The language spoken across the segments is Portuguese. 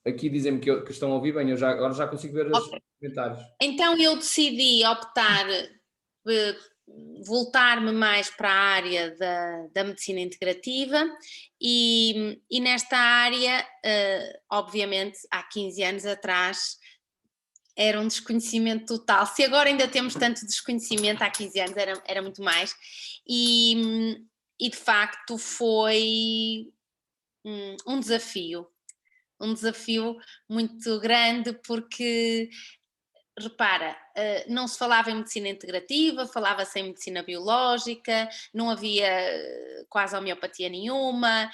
aqui dizem-me que estão a ouvir bem, agora já consigo ver os comentários. Então eu decidi optar, voltar-me mais para a área da medicina integrativa e nesta área, obviamente, há 15 anos atrás, era um desconhecimento total. Se agora ainda temos tanto desconhecimento, há 15 anos era muito mais. E de facto foi um desafio muito grande, porque repara, não se falava em medicina integrativa, falava-se em medicina biológica, não havia quase homeopatia nenhuma,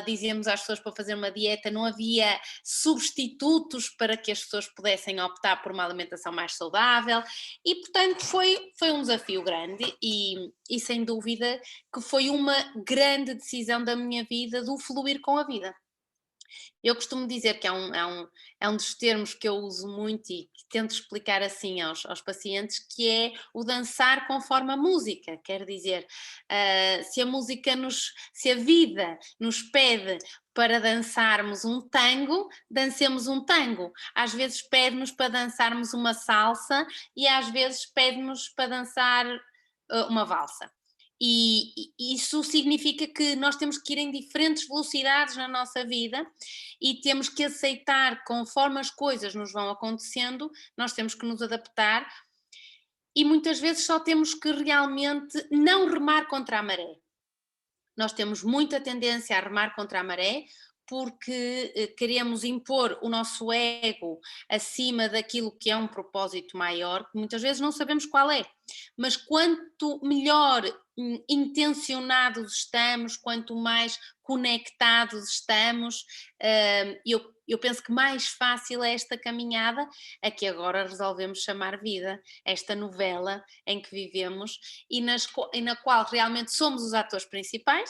dizíamos às pessoas para fazer uma dieta, não havia substitutos para que as pessoas pudessem optar por uma alimentação mais saudável e, portanto, foi um desafio grande e sem dúvida que foi uma grande decisão da minha vida, do fluir com a vida. Eu costumo dizer que é um dos termos que eu uso muito e que tento explicar assim aos pacientes, que é o dançar conforme a música. Quer dizer, se a vida nos pede para dançarmos um tango, dancemos um tango. Às vezes pede-nos para dançarmos uma salsa e às vezes pede-nos para dançar uma valsa. E isso significa que nós temos que ir em diferentes velocidades na nossa vida e temos que aceitar conforme as coisas nos vão acontecendo, nós temos que nos adaptar e muitas vezes só temos que realmente não remar contra a maré. Nós temos muita tendência a remar contra a maré porque queremos impor o nosso ego acima daquilo que é um propósito maior, que muitas vezes não sabemos qual é. Mas quanto melhor intencionados estamos, quanto mais conectados estamos, eu penso que mais fácil é esta caminhada, a que agora resolvemos chamar vida, esta novela em que vivemos e na qual realmente somos os atores principais,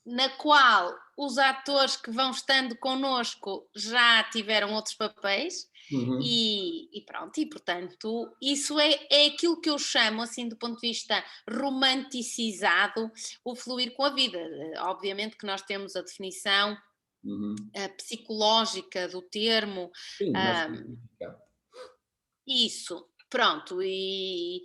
na qual os atores que vão estando connosco já tiveram outros papéis. E pronto, e portanto isso é aquilo que eu chamo, assim, do ponto de vista romanticizado, o fluir com a vida. Obviamente que nós temos a definição psicológica do termo. Sim, mas isso, pronto, e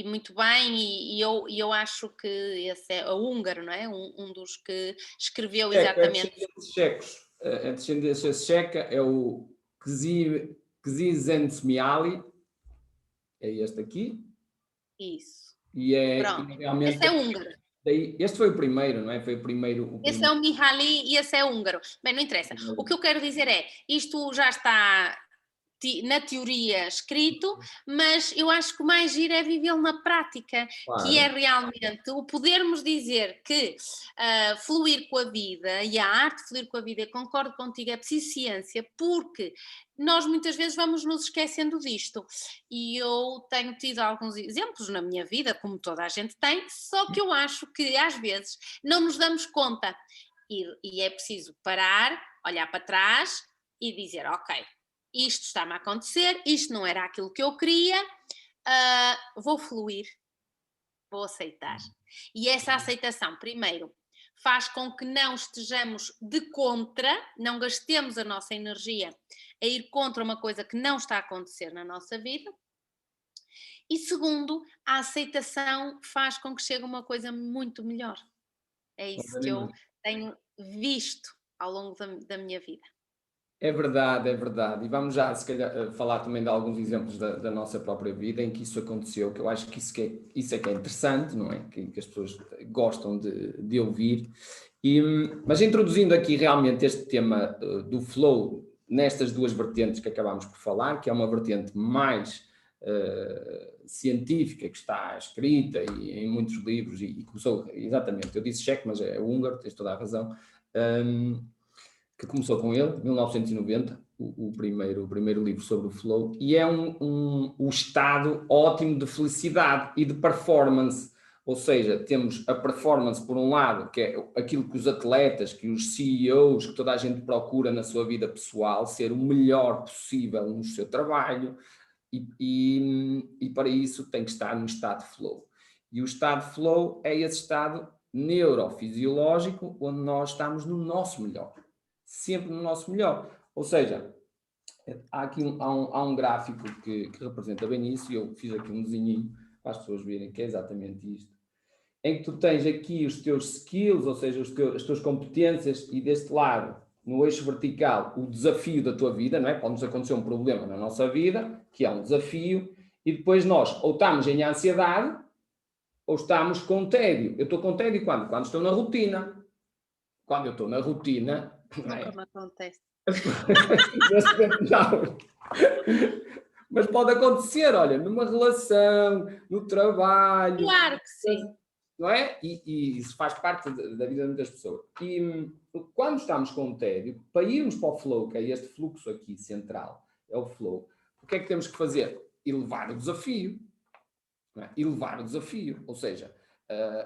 muito bem, e eu acho que esse é o húngaro, não é? Um dos que escreveu exatamente. A descendência checa é o Csikszentmihalyi, é este aqui. Isso. E Pronto, realmente. esse é húngaro. Este foi o primeiro, não é? Foi o primeiro. Esse é o Mihaly e esse é húngaro. Bem, não interessa. O que eu quero dizer é, isto já está na teoria escrito, mas eu acho que o mais giro é vivê-lo na prática, Claro. Que é realmente o podermos dizer que fluir com a vida e a arte de fluir com a vida, eu concordo contigo, é preciso ciência, porque nós muitas vezes vamos nos esquecendo disto, e eu tenho tido alguns exemplos na minha vida, como toda a gente tem, só que eu acho que às vezes não nos damos conta, e é preciso parar, olhar para trás e dizer, ok, isto está-me a acontecer, isto não era aquilo que eu queria, vou fluir, vou aceitar. E essa aceitação, primeiro, faz com que não estejamos de contra, não gastemos a nossa energia a ir contra uma coisa que não está a acontecer na nossa vida. E segundo, a aceitação faz com que chegue uma coisa muito melhor. É isso que eu tenho visto ao longo da minha vida. É verdade, é verdade. E vamos já, se calhar, falar também de alguns exemplos da nossa própria vida em que isso aconteceu, que eu acho que isso é que é interessante, não é? Que as pessoas gostam de ouvir. Mas introduzindo aqui realmente este tema do flow nestas duas vertentes que acabámos por falar, que é uma vertente mais científica, que está escrita em muitos livros, e começou, exatamente, eu disse checo, mas é húngaro, tens toda a razão, que começou com ele, 1990, o primeiro livro sobre o flow, e é um estado ótimo de felicidade e de performance. Ou seja, temos a performance por um lado, que é aquilo que os atletas, que os CEOs, que toda a gente procura na sua vida pessoal, ser o melhor possível no seu trabalho, e para isso tem que estar no estado de flow. E o estado de flow é esse estado neurofisiológico onde nós estamos no nosso melhor, sempre no nosso melhor. Ou seja, há aqui há um gráfico que representa bem isso, e eu fiz aqui um desenhinho para as pessoas verem que é exatamente isto, em que tu tens aqui os teus skills, ou seja, as tuas competências, e deste lado, no eixo vertical, o desafio da tua vida, não é? Pode-nos acontecer um problema na nossa vida, que é um desafio, e depois nós ou estamos em ansiedade, ou estamos com tédio. Eu estou com tédio quando? Quando estou na rotina. Quando eu estou na rotina... Nunca me acontece. Não. Mas pode acontecer, olha, numa relação, no trabalho. Claro que sim. Não é? E isso faz parte da vida de muitas pessoas. E quando estamos com tédio, para irmos para o flow, que é este fluxo aqui central, é o flow, o que é que temos que fazer? Elevar o desafio. Não é? Elevar o desafio, ou seja,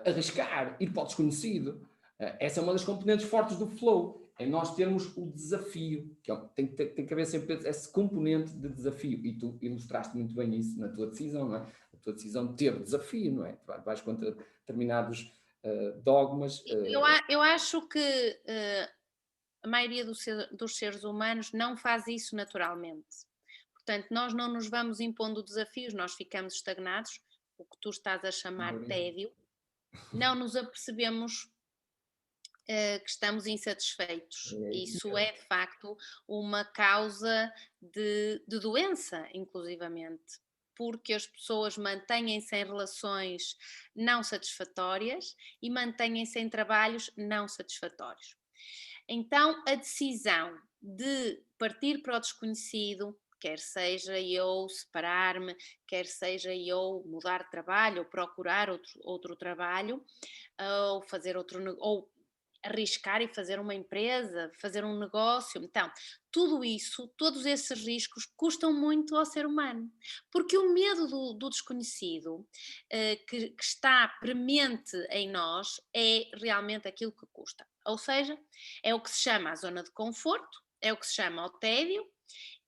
arriscar, ir para o desconhecido. Essa é uma das componentes fortes do flow. É nós termos o desafio, que tem que haver sempre esse componente de desafio, e tu ilustraste muito bem isso na tua decisão, não é? A tua decisão teve desafio, não é? Vais contra determinados dogmas. Eu acho que a maioria dos seres humanos não faz isso naturalmente. Portanto, nós não nos vamos impondo desafios, nós ficamos estagnados, o que tu estás a chamar tédio, não nos apercebemos que estamos insatisfeitos. Isso é, de facto, uma causa de doença, inclusivamente, porque as pessoas mantêm-se em relações não satisfatórias e mantêm-se em trabalhos não satisfatórios. Então, a decisão de partir para o desconhecido, quer seja eu separar-me, quer seja eu mudar de trabalho ou procurar outro trabalho, ou fazer ou arriscar e fazer uma empresa, fazer um negócio. Então, tudo isso, todos esses riscos custam muito ao ser humano, porque o medo do desconhecido que está premente em nós é realmente aquilo que custa. Ou seja, é o que se chama a zona de conforto, é o que se chama o tédio,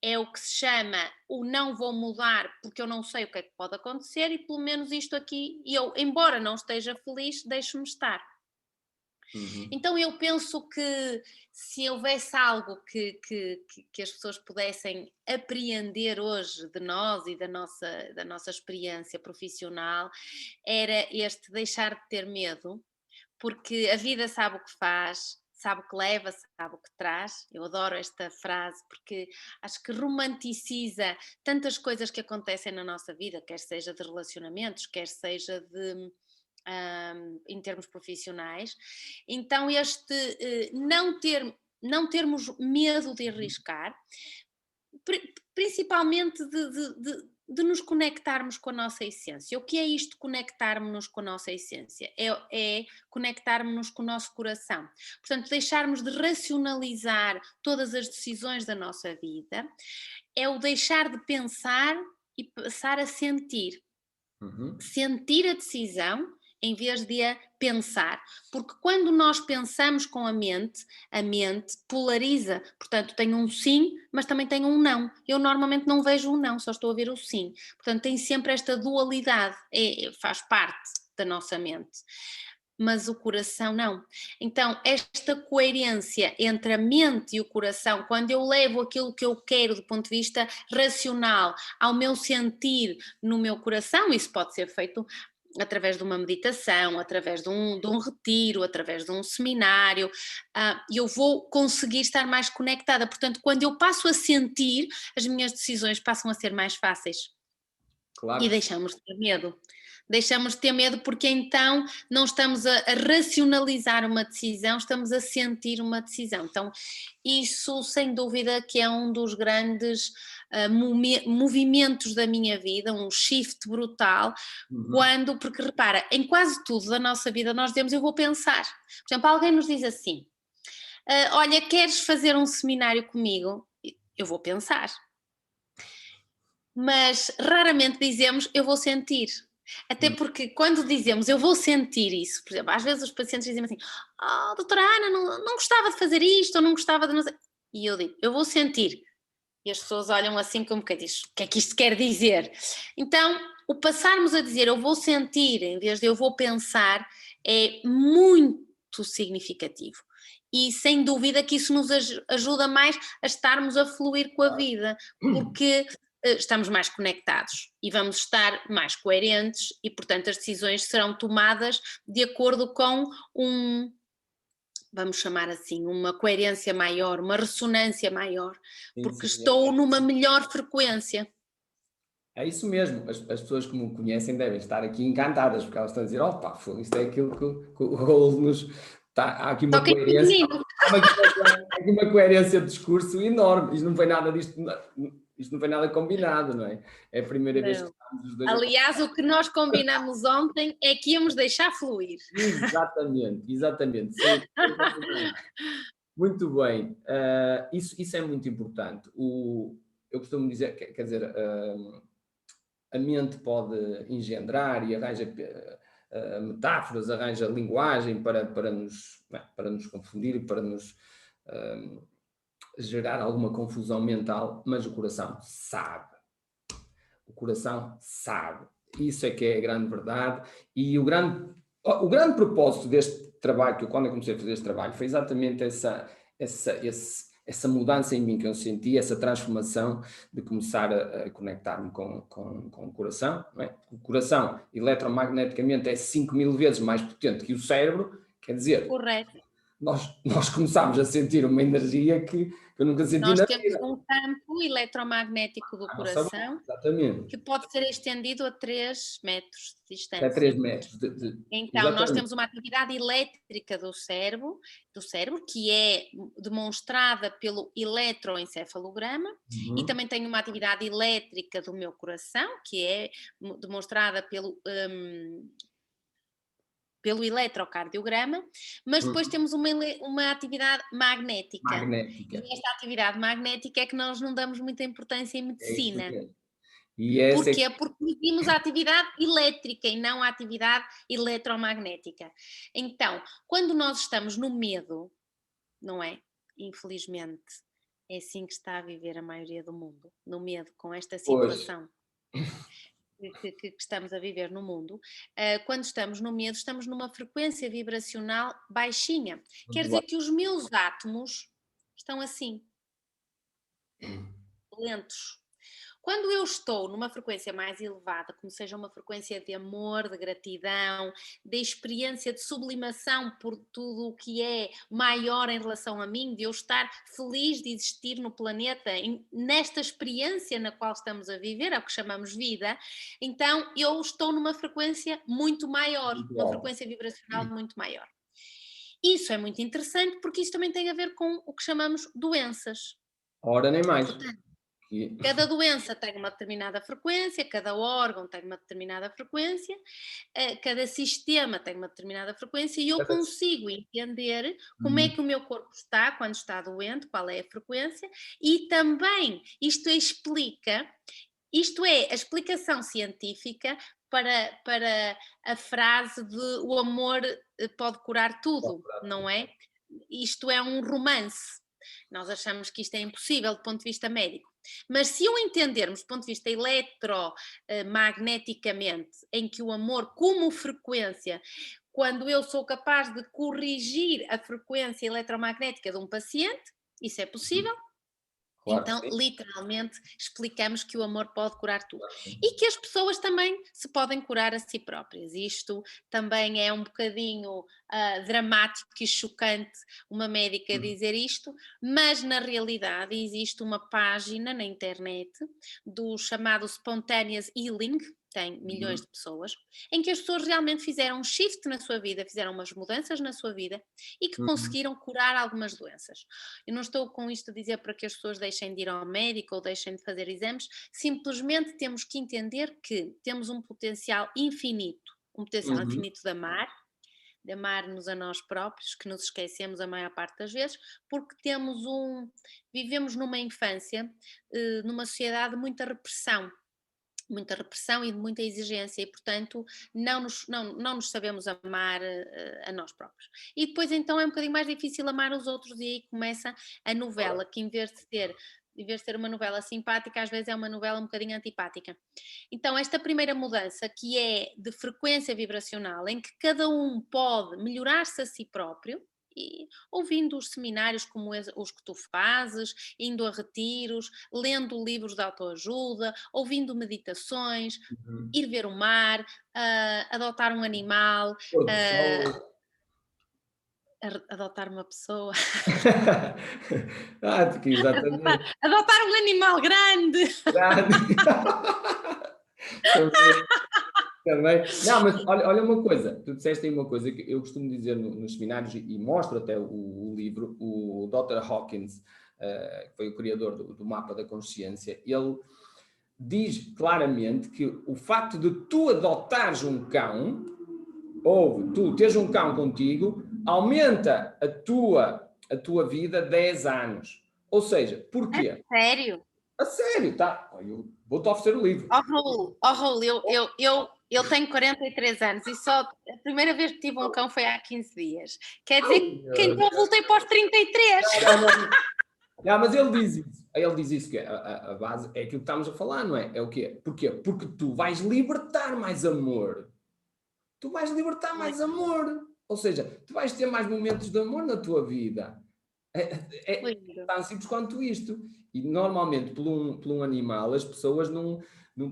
é o que se chama o não vou mudar porque eu não sei o que é que pode acontecer e pelo menos isto aqui, eu, embora não esteja feliz, deixo-me estar. Uhum. Então eu penso que se houvesse algo que as pessoas pudessem apreender hoje de nós e da nossa experiência profissional, era este deixar de ter medo, porque a vida sabe o que faz, sabe o que leva, sabe o que traz. Eu adoro esta frase porque acho que romanticiza tantas coisas que acontecem na nossa vida, quer seja de relacionamentos, quer seja de em termos profissionais. Então este não termos medo de arriscar, principalmente de nos conectarmos com a nossa essência. O que é isto, conectarmos-nos com a nossa essência? É conectarmos-nos com o nosso coração. Portanto, deixarmos de racionalizar todas as decisões da nossa vida, é o deixar de pensar e passar a sentir. Uhum. Sentir a decisão em vez de a pensar, porque quando nós pensamos com a mente polariza, portanto tem um sim, mas também tem um não. Eu normalmente não vejo um não, só estou a ver o sim. Portanto tem sempre esta dualidade, faz parte da nossa mente. Mas o coração não. Então, esta coerência entre a mente e o coração, quando eu levo aquilo que eu quero do ponto de vista racional ao meu sentir no meu coração, isso pode ser feito através de uma meditação, através de um retiro, através de um seminário, eu vou conseguir estar mais conectada. Portanto, quando eu passo a sentir, as minhas decisões passam a ser mais fáceis. Claro. E deixamos de ter medo. Deixamos de ter medo porque então não estamos a racionalizar uma decisão, estamos a sentir uma decisão. Então, isso sem dúvida que é um dos grandes movimentos da minha vida, um shift brutal, porque repara, em quase tudo da nossa vida nós dizemos eu vou pensar. Por exemplo, alguém nos diz assim, olha, queres fazer um seminário comigo? Eu vou pensar. Mas raramente dizemos eu vou sentir. Até porque quando dizemos eu vou sentir isso, por exemplo, às vezes os pacientes dizem assim, doutora Ana, não gostava de fazer isto, ou não gostava de... E eu digo, eu vou sentir. E as pessoas olham assim como que diz, o que é que isto quer dizer? Então, o passarmos a dizer eu vou sentir, em vez de eu vou pensar, é muito significativo. E sem dúvida que isso nos ajuda mais a estarmos a fluir com a vida, porque estamos mais conectados e vamos estar mais coerentes e, portanto, as decisões serão tomadas de acordo com vamos chamar assim, uma coerência maior, uma ressonância maior, porque estou numa melhor frequência. É isso mesmo, as pessoas que me conhecem devem estar aqui encantadas, porque elas estão a dizer, opa, isto é aquilo que o Raul nos... há aqui uma coerência, há aqui uma coerência de discurso enorme, isto não foi nada disto, isto não foi nada combinado, não é? É a primeira vez que estamos os dois. Aliás, o que nós combinamos ontem é que íamos deixar fluir. Exatamente. Sim, muito bem, isso é muito importante. Eu costumo dizer, quer dizer, a mente pode engendrar e arranja metáforas, arranja linguagem para nos confundir e para nos gerar alguma confusão mental, mas o coração sabe. O coração sabe. Isso é que é a grande verdade. E o grande propósito deste trabalho, que eu, quando eu comecei a fazer este trabalho, foi exatamente essa mudança em mim que eu senti, essa transformação de começar a conectar-me com o coração. Não é? O coração, eletromagneticamente, é 5.000 vezes mais potente que o cérebro, quer dizer... Correto. Nós começámos a sentir uma energia que eu nunca senti na vida. Nós temos um campo eletromagnético do coração que pode ser estendido a 3 metros de distância. A 3 metros. Então, exatamente. Nós temos uma atividade elétrica do cérebro, que é demonstrada pelo eletroencefalograma, e também tem uma atividade elétrica do meu coração, que é demonstrada pelo eletrocardiograma, mas depois temos uma atividade magnética. E esta atividade magnética é que nós não damos muita importância em medicina. Porquê? Porque medimos a atividade elétrica e não a atividade eletromagnética. Então, quando nós estamos no medo, não é? Infelizmente, é assim que está a viver a maioria do mundo, no medo, com esta situação. Que estamos a viver no mundo, quando estamos no medo, estamos numa frequência vibracional baixinha. Quer dizer que os meus átomos estão assim, lentos. Quando eu estou numa frequência mais elevada, como seja uma frequência de amor, de gratidão, de experiência de sublimação por tudo o que é maior em relação a mim, de eu estar feliz de existir no planeta, nesta experiência na qual estamos a viver, é o que chamamos vida, então eu estou numa frequência muito maior, uma frequência vibracional muito maior. Isso é muito interessante porque isso também tem a ver com o que chamamos doenças. Ora, nem mais. Portanto, cada doença tem uma determinada frequência, cada órgão tem uma determinada frequência, cada sistema tem uma determinada frequência e eu consigo entender como é que o meu corpo está quando está doente, qual é a frequência, e também isto explica, isto é a explicação científica para a frase de o amor pode curar tudo, não é? Isto é um romance. Nós achamos que isto é impossível do ponto de vista médico. Mas se o entendermos do ponto de vista eletromagneticamente, em que o amor como frequência, quando eu sou capaz de corrigir a frequência eletromagnética de um paciente, isso é possível. Claro, então, sim. Literalmente, explicamos que o amor pode curar tudo. E que as pessoas também se podem curar a si próprias. Isto também é um bocadinho dramático e chocante uma médica dizer isto, mas na realidade existe uma página na internet do chamado Spontaneous Healing, tem milhões de pessoas, em que as pessoas realmente fizeram um shift na sua vida, fizeram umas mudanças na sua vida e que conseguiram curar algumas doenças. Eu não estou com isto a dizer para que as pessoas deixem de ir ao médico ou deixem de fazer exames, simplesmente temos que entender que temos um potencial infinito de amar-nos a nós próprios, que nos esquecemos a maior parte das vezes, porque vivemos numa infância, numa sociedade de muita repressão e de muita exigência e, portanto, não nos sabemos amar a nós próprios. E depois, então, é um bocadinho mais difícil amar os outros e aí começa a novela, que em vez de ter em vez de ser uma novela simpática, às vezes é uma novela um bocadinho antipática. Então, esta primeira mudança, que é de frequência vibracional, em que cada um pode melhorar-se a si próprio, e ouvindo os seminários como os que tu fazes, indo a retiros, lendo livros de autoajuda, ouvindo meditações, Uhum. ir ver o mar, adotar um animal, Pôr do ah, sol. adotar uma pessoa, Porque exatamente. adotar um animal grande. Grande. Também, também. Não, mas olha uma coisa, tu disseste aí uma coisa que eu costumo dizer nos seminários e mostro até o livro, o Dr. Hawkins, que foi o criador do mapa da consciência, ele diz claramente que o facto de tu adotares um cão, ou tu teres um cão contigo, aumenta a tua vida 10 anos. Ou seja, porquê? Sério? A sério, tá? Eu vou-te oferecer o livro. Raul, eu tenho 43 anos e só a primeira vez que tive um cão foi há 15 dias. Quer dizer que então eu voltei para os 33. Não, não, não. Não, mas ele diz isso. Ele diz isso, que a base é aquilo que estamos a falar, não é? É o quê? Porquê? Porque tu vais libertar mais amor. Tu vais libertar mais amor. Ou seja, tu vais ter mais momentos de amor na tua vida. É Lindo. tão simples quanto isto. E normalmente, por um animal, as pessoas não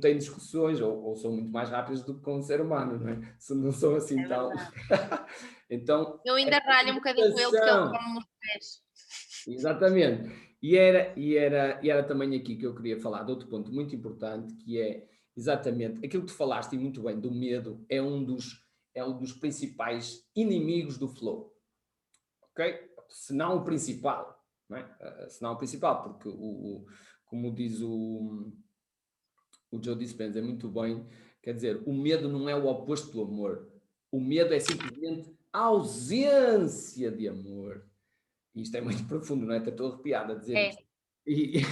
têm discussões, ou são muito mais rápidas do que com um ser humano, não é? Se não são assim É tal. verdade. Então, Eu ainda esta ralho um bocadinho com ele porque ele comunicação. come nos pés. Exatamente. E era também aqui que eu queria falar de outro ponto muito importante, que é exatamente aquilo que tu falaste e muito bem, do medo, é um dos principais inimigos do flow, ok? Se não o principal, não é? Se não o principal, porque como diz o Joe Dispenza é muito bem, quer dizer, o medo não é o oposto do amor. O medo é simplesmente a ausência de amor. E isto é muito profundo, não é? Até estou arrepiado a dizer É, isto. E-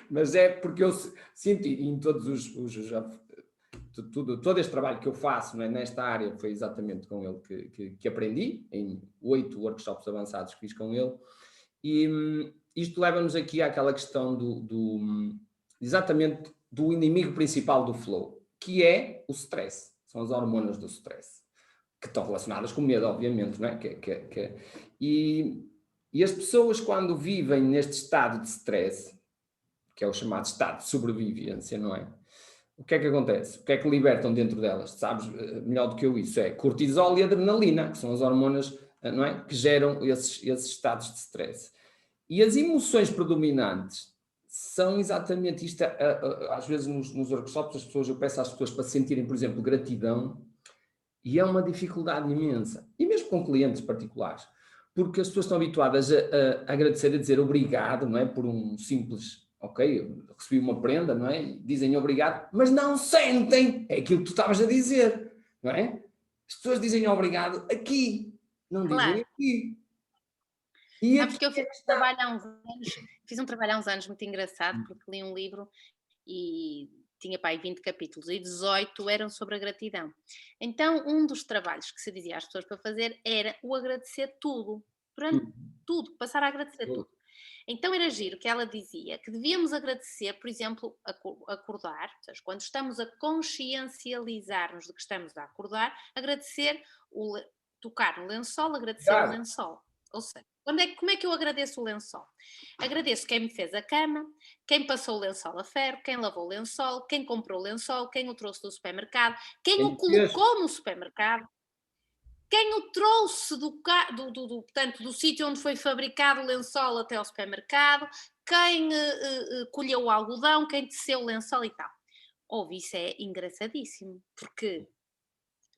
mas é porque eu sinto, e em todos todo este trabalho que eu faço, não é, nesta área, foi exatamente com ele que aprendi, em 8 workshops avançados que fiz com ele. E isto leva-nos aqui àquela questão exatamente do inimigo principal do flow, que é o stress. São as hormonas do stress, que estão relacionadas com o medo, obviamente, não é? E as pessoas, quando vivem neste estado de stress, que é o chamado estado de sobrevivência, não é? O que é que acontece? O que é que libertam dentro delas? Sabes melhor do que eu isso? É cortisol e adrenalina, que são as hormonas, não é? Que geram esses estados de stress. E as emoções predominantes são exatamente isto. Às vezes nos workshops eu peço às pessoas para sentirem, por exemplo, gratidão, e é uma dificuldade imensa, e mesmo com clientes particulares, porque as pessoas estão habituadas a agradecer, a dizer obrigado, não é? Por um simples, ok, eu recebi uma prenda, não é? Dizem obrigado, mas não sentem, é aquilo que tu estavas a dizer, não é? As pessoas dizem obrigado aqui, não dizem claro. aqui. E Sabes aqui que eu é que está. fiz um trabalho há uns anos muito engraçado, porque li um livro e tinha pá, aí 20 capítulos e 18 eram sobre a gratidão. Então, um dos trabalhos que se dizia às pessoas para fazer era o agradecer tudo, durante Tudo, tudo, passar a agradecer tudo. tudo. Então era giro que ela dizia que devíamos agradecer, por exemplo, acordar, ou seja, quando estamos a consciencializar-nos de que estamos a acordar, agradecer, tocar no lençol, agradecer o Obrigado. lençol. Ou seja, como é que eu agradeço o lençol? Agradeço quem me fez a cama, quem passou o lençol a ferro, quem lavou o lençol, quem comprou o lençol, quem o trouxe do supermercado, quem o Quem fez? colocou no supermercado, quem o trouxe portanto, do sítio onde foi fabricado o lençol até ao supermercado, quem colheu o algodão, quem teceu o lençol e tal. Ouve, isso é engraçadíssimo, porque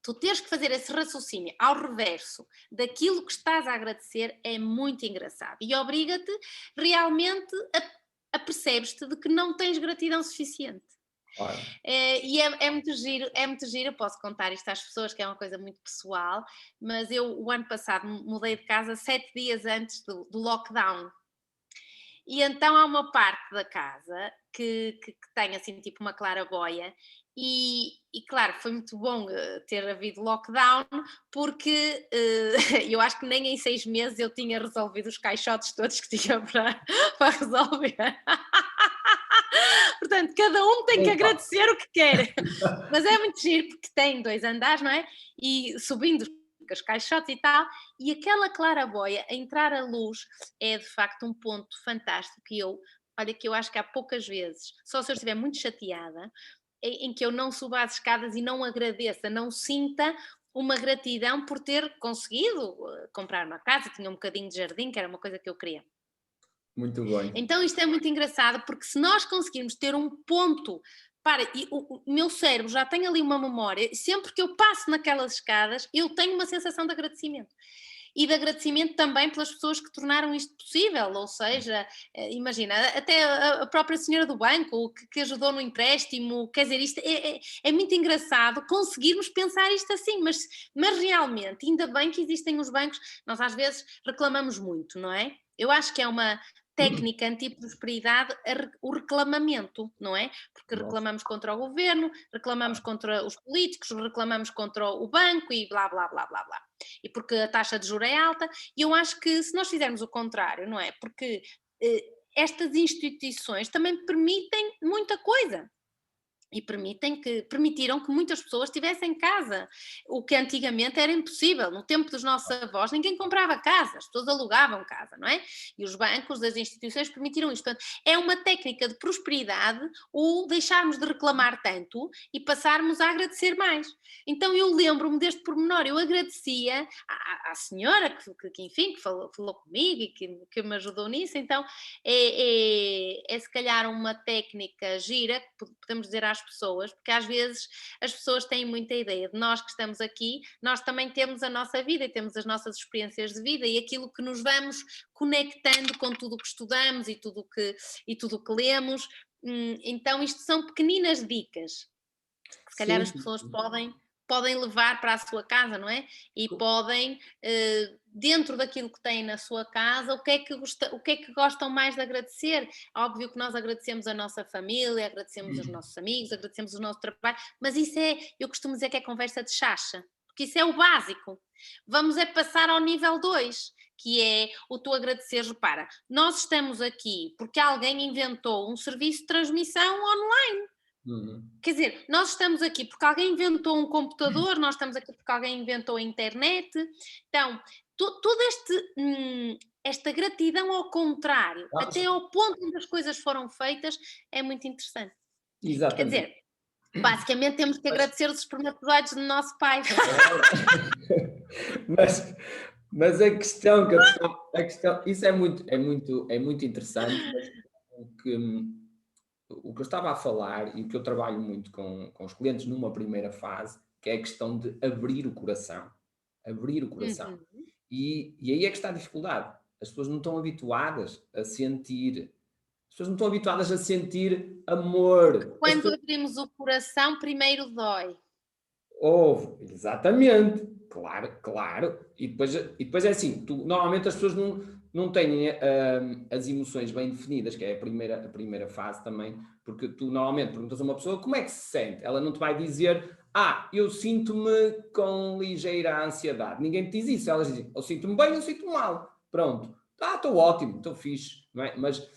tu teres que fazer esse raciocínio ao reverso daquilo que estás a agradecer é muito engraçado e obriga-te realmente a percebes-te de que não tens gratidão suficiente. Ora, E é muito giro, eu posso contar isto às pessoas, que é uma coisa muito pessoal, mas eu o ano passado mudei de casa 7 dias antes do lockdown. E então há uma parte da casa que tem assim tipo uma claraboia E claro, foi muito bom ter havido lockdown, porque eu acho que nem em 6 meses eu tinha resolvido os caixotes todos que tinha para resolver. Portanto, cada um tem que Opa! agradecer o que quer. Mas é muito giro porque tem 2 andares, não é? E subindo os caixotes e tal, e aquela claraboia, a entrar a luz, é de facto um ponto fantástico que olha, que eu acho que há poucas vezes, só se eu estiver muito chateada, em que eu não suba as escadas e não agradeça, não sinta uma gratidão por ter conseguido comprar uma casa, tinha um bocadinho de jardim, que era uma coisa que eu queria. Muito bem. Então isto é muito engraçado, porque se nós conseguirmos ter um ponto para, e o meu cérebro já tem ali uma memória, sempre que eu passo naquelas escadas, eu tenho uma sensação de agradecimento. E de agradecimento também pelas pessoas que tornaram isto possível, ou seja, imagina, até a própria senhora do banco que ajudou no empréstimo, quer dizer, isto é muito engraçado conseguirmos pensar isto assim, mas realmente, ainda bem que existem os bancos, nós às vezes reclamamos muito, não é? Eu acho que é uma técnica anti-prosperidade o reclamamento, não é? Porque Nossa. reclamamos contra o governo, reclamamos contra os políticos, reclamamos contra o banco e blá, blá, blá, blá, blá. E porque a taxa de juros é alta, e eu acho que se nós fizermos o contrário, não é? Porque estas instituições também permitem muita coisa. E permitiram que muitas pessoas tivessem casa, o que antigamente era impossível. No tempo dos nossos avós, ninguém comprava casa, as pessoas alugavam casa, não é? E os bancos, as instituições permitiram isto. Portanto, é uma técnica de prosperidade o deixarmos de reclamar tanto e passarmos a agradecer mais. Então eu lembro-me deste pormenor, eu agradecia à senhora enfim, que falou comigo e que me ajudou nisso. Então é se calhar uma técnica gira, que podemos dizer às pessoas, porque às vezes as pessoas têm muita ideia de nós que estamos aqui, nós também temos a nossa vida e temos as nossas experiências de vida e aquilo que nos vamos conectando com tudo o que estudamos e tudo o que lemos. Então isto são pequeninas dicas que se calhar Sim, as sim, pessoas sim. podem levar para a sua casa, não é? E podem, dentro daquilo que têm na sua casa, o que é que gostam mais de agradecer? Óbvio que nós agradecemos a nossa família, agradecemos os nossos amigos, agradecemos o nosso trabalho, mas isso eu costumo dizer que é conversa de chacha, porque isso é o básico. Vamos passar ao nível 2, que é o tu agradecer. Repara, nós estamos aqui porque alguém inventou um serviço de transmissão online. Uhum. Quer dizer, nós estamos aqui porque alguém inventou um computador, nós estamos aqui porque alguém inventou a internet. Então, toda esta gratidão ao contrário, Ah, até ao ponto onde as coisas foram feitas, é muito interessante. Quer exatamente. dizer, basicamente temos que Mas, agradecer os espermatozoides do nosso pai. mas, mas a questão, isso é muito interessante, mas o que eu estava a falar e o que eu trabalho muito com os clientes numa primeira fase, que é a questão de abrir o coração. Abrir o coração. Uhum. E aí é que está a dificuldade. As pessoas não estão habituadas a sentir. As pessoas não estão habituadas a sentir amor. As Quando pessoas abrimos o coração, primeiro dói. exatamente, claro, claro. E depois é assim, normalmente as pessoas não têm as emoções bem definidas, que é a primeira fase também, porque tu normalmente perguntas a uma pessoa como é que se sente, ela não te vai dizer, eu sinto-me com ligeira ansiedade. Ninguém te diz isso, elas dizem, eu sinto-me bem, eu sinto-me mal. Pronto, estou ótimo, estou fixe, não é? Mas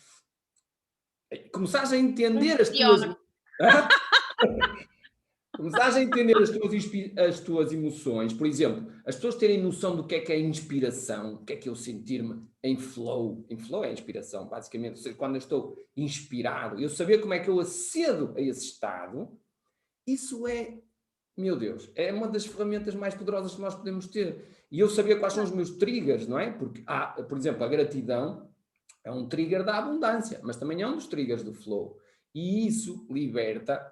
começares a Um entender as tuas... pior. Hã? Começares a entender as tuas emoções, por exemplo, as pessoas terem noção do que é inspiração, o que é eu sentir-me em flow. Em flow é inspiração, basicamente. Ou seja, quando eu estou inspirado, eu saber como é que eu acedo a esse estado, isso é, meu Deus, é uma das ferramentas mais poderosas que nós podemos ter. E eu saber quais são os meus triggers, não é? Porque, por exemplo, a gratidão é um trigger da abundância, mas também é um dos triggers do flow. E isso liberta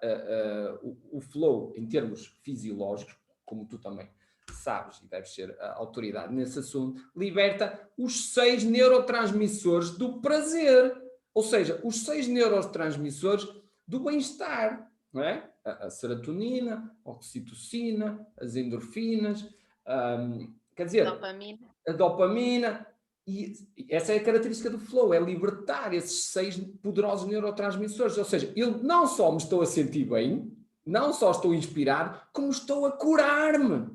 o flow em termos fisiológicos, como tu também sabes e deves ser a autoridade nesse assunto, liberta os 6 neurotransmissores do prazer, ou seja, os 6 neurotransmissores do bem-estar, não é? A serotonina, a oxitocina, as endorfinas, quer dizer, Dopamina. a dopamina, e essa é a característica do flow, é libertar esses 6 poderosos neurotransmissores, ou seja, eu não só me estou a sentir bem, não só estou inspirado, como estou a curar-me.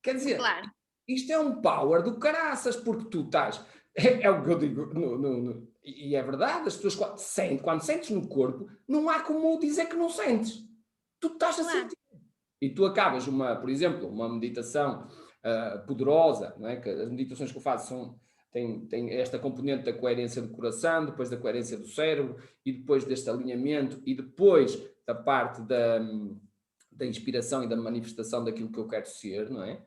Quer dizer, Claro, isto é um power do caraças, porque tu estás. É o que eu digo, e é verdade, as pessoas quando sentes no corpo, não há como dizer que não sentes. Tu estás a claro. sentir. E tu acabas, por exemplo, uma meditação poderosa, não é? Que as meditações que eu faço têm esta componente da coerência do coração, depois da coerência do cérebro, e depois deste alinhamento, e depois da parte da inspiração e da manifestação daquilo que eu quero ser, não é?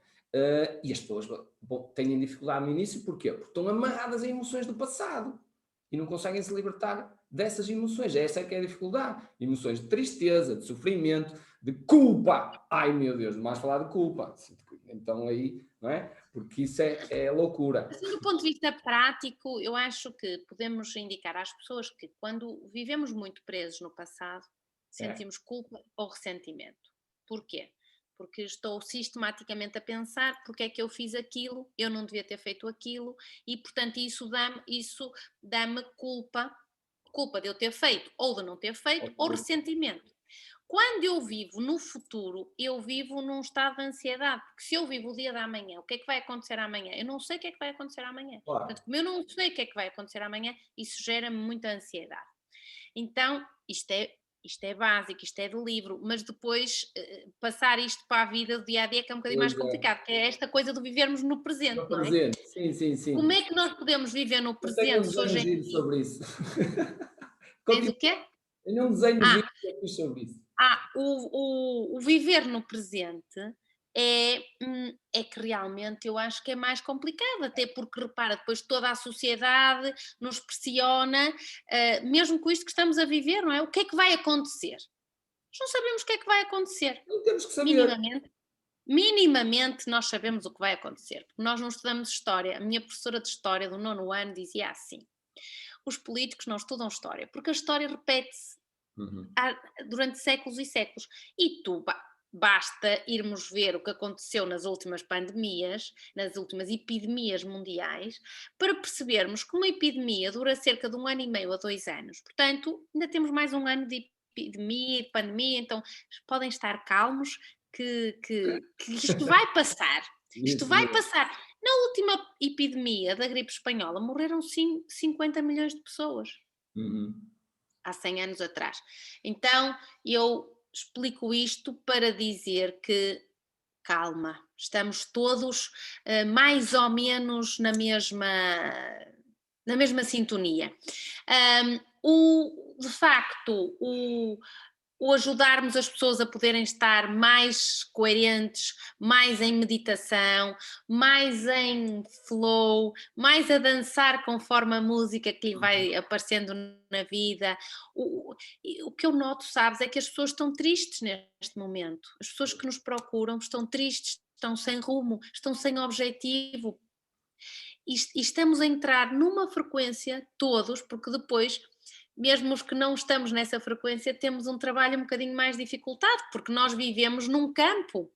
E as pessoas têm dificuldade no início, porquê? Porque estão amarradas a emoções do passado e não conseguem se libertar dessas emoções. Essa é que é a dificuldade. Emoções de tristeza, de sofrimento, de culpa. Ai meu Deus, mais falar de culpa. Então aí, não é? Porque isso é loucura. Assim, do ponto de vista prático, eu acho que podemos indicar às pessoas que quando vivemos muito presos no passado, É, sentimos culpa ou ressentimento. Porquê? Porque estou sistematicamente a pensar porque é que eu fiz aquilo, eu não devia ter feito aquilo, e portanto isso dá-me culpa de eu ter feito ou de não ter feito, ou ok. ressentimento. Quando eu vivo no futuro, eu vivo num estado de ansiedade, porque se eu vivo o dia da manhã, o que é que vai acontecer amanhã? Eu não sei o que é que vai acontecer amanhã. Portanto, Claro. como eu não sei o que é que vai acontecer amanhã, isso gera-me muita ansiedade. Então, isto é básico, isto é do livro, mas depois passar isto para a vida do dia a dia que é um bocadinho mais Pois é. complicado, que é esta coisa de vivermos no presente, No não é? presente. Sim, sim, Como sim. é que nós podemos viver no Eu tenho um presente se hoje desenho em giro dia sobre isso. tens o Continua. quê? Tenho um desenho Ah, giro que eu fiz sobre isso. o viver no presente é que realmente eu acho que é mais complicado, até porque repara, depois toda a sociedade nos pressiona, mesmo com isto que estamos a viver, não é? O que é que vai acontecer? Nós não sabemos o que é que vai acontecer, Não temos que saber. minimamente. Minimamente nós sabemos o que vai acontecer, porque nós não estudamos história. A minha professora de história do nono ano dizia assim: os políticos não estudam história, porque a história repete-se Uhum. durante séculos e séculos. E basta irmos ver o que aconteceu nas últimas pandemias, nas últimas epidemias mundiais, para percebermos que uma epidemia dura cerca de 1 ano e meio a 2 anos. Portanto, ainda temos mais um ano de epidemia, de pandemia, então podem estar calmos que isto vai passar. Isto Isso vai mesmo. passar. Na última epidemia da gripe espanhola morreram 50 milhões de pessoas Uhum. há 100 anos atrás. Então, eu explico isto para dizer que calma, estamos todos mais ou menos na mesma sintonia. De facto, o ajudarmos as pessoas a poderem estar mais coerentes, mais em meditação, mais em flow, mais a dançar conforme a música que lhe vai aparecendo na vida. O que eu noto, sabes, é que as pessoas estão tristes neste momento. As pessoas que nos procuram estão tristes, estão sem rumo, estão sem objetivo. E estamos a entrar numa frequência, todos, porque depois mesmo os que não estamos nessa frequência, temos um trabalho um bocadinho mais dificultado, porque nós vivemos num campo.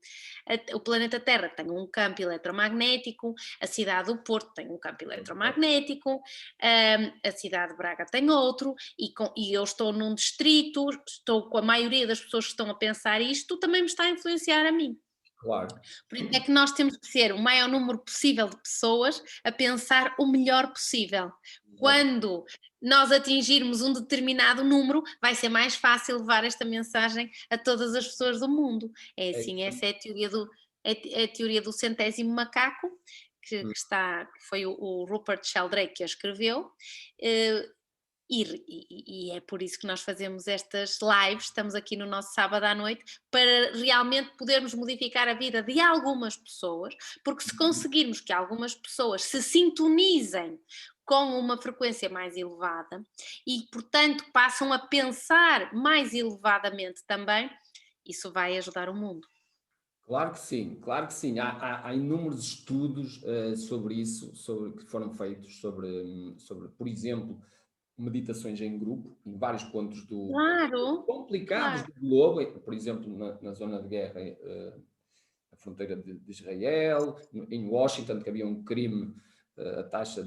O planeta Terra tem um campo eletromagnético, a cidade do Porto tem um campo eletromagnético, a cidade de Braga tem outro, e eu estou num distrito, estou com a maioria das pessoas que estão a pensar isto, também me está a influenciar a mim. Claro. Por isso é que nós temos que ser o maior número possível de pessoas a pensar o melhor possível. Exato. Quando nós atingirmos um determinado número, vai ser mais fácil levar esta mensagem a todas as pessoas do mundo. É É assim, isso. essa é a teoria do centésimo macaco, que, Hum. que está, que foi o Rupert Sheldrake que a escreveu, eh, e é por isso que nós fazemos estas lives, estamos aqui no nosso sábado à noite, para realmente podermos modificar a vida de algumas pessoas, porque se conseguirmos que algumas pessoas se sintonizem com uma frequência mais elevada e, portanto, passam a pensar mais elevadamente também, isso vai ajudar o mundo. Claro que sim, claro que sim. Há inúmeros estudos sobre isso, que foram feitos sobre, por exemplo, meditações em grupo, em vários pontos Claro, complicados claro. do globo, por exemplo, na zona de guerra, a fronteira de Israel, em Washington, que havia um crime, a taxa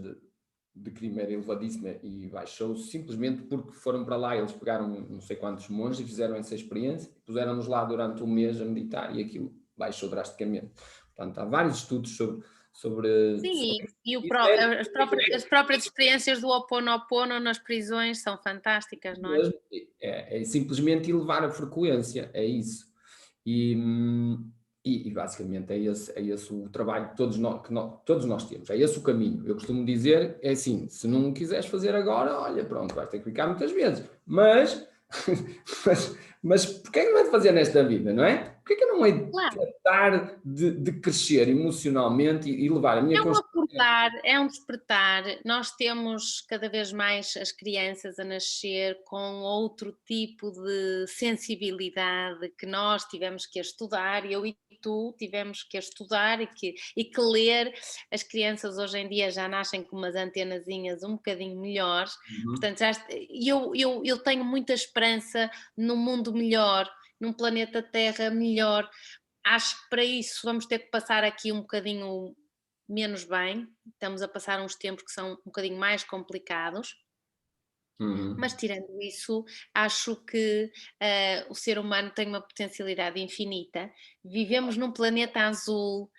de crime era elevadíssima e baixou simplesmente porque foram para lá, eles pegaram não sei quantos monges e fizeram essa experiência, puseram-nos lá durante um mês a meditar e aquilo baixou drasticamente. Portanto, há vários estudos Sim, sobre e isso. É as próprias experiências do Ho Oponopono nas prisões são fantásticas, não é? mesmo, é simplesmente elevar a frequência, é isso. E, e basicamente é esse o trabalho que todos nós temos, é esse o caminho. Eu costumo dizer, é assim, se não quiseres fazer agora, olha, pronto, vais ter que ficar muitas vezes, mas, mas porquê é que não é de fazer nesta vida, não é? Porquê é que eu não é de Claro. tratar de crescer emocionalmente e levar a minha É um consciência? acordar, é um despertar. Nós temos cada vez mais as crianças a nascer com outro tipo de sensibilidade que nós tivemos que estudar, eu e tu tivemos que estudar e que ler. As crianças hoje em dia já nascem com umas antenazinhas um bocadinho melhores, Uhum. portanto, eu tenho muita esperança num mundo melhor, num planeta Terra melhor. Acho que para isso vamos ter que passar aqui um bocadinho menos bem, estamos a passar uns tempos que são um bocadinho mais complicados, mas Uhum. tirando isso, acho que o ser humano tem uma potencialidade infinita. Vivemos num planeta azul,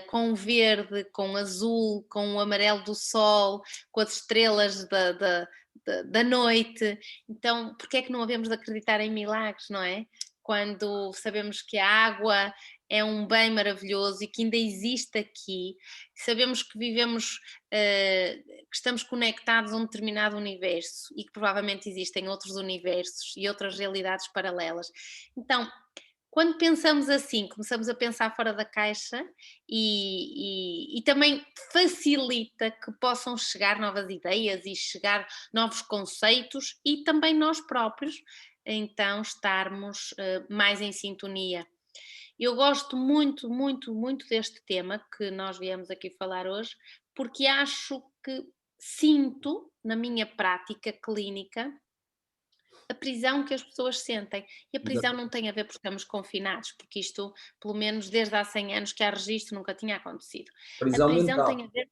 com o verde, com o azul, com o amarelo do sol, com as estrelas da noite. Então, por que é que não havemos de acreditar em milagres, não é? Quando sabemos que a água é um bem maravilhoso e que ainda existe aqui, sabemos que vivemos, que estamos conectados a um determinado universo e que provavelmente existem outros universos e outras realidades paralelas. Então, quando pensamos assim, começamos a pensar fora da caixa e também facilita que possam chegar novas ideias e chegar novos conceitos e também nós próprios, então, estarmos mais em sintonia. Eu gosto muito, muito, muito deste tema que nós viemos aqui falar hoje, porque acho que sinto na minha prática clínica a prisão que as pessoas sentem. E a prisão não tem a ver porque estamos confinados, porque isto, pelo menos desde há 100 anos que há registro, nunca tinha acontecido. A Prisão prisão mental. tem a ver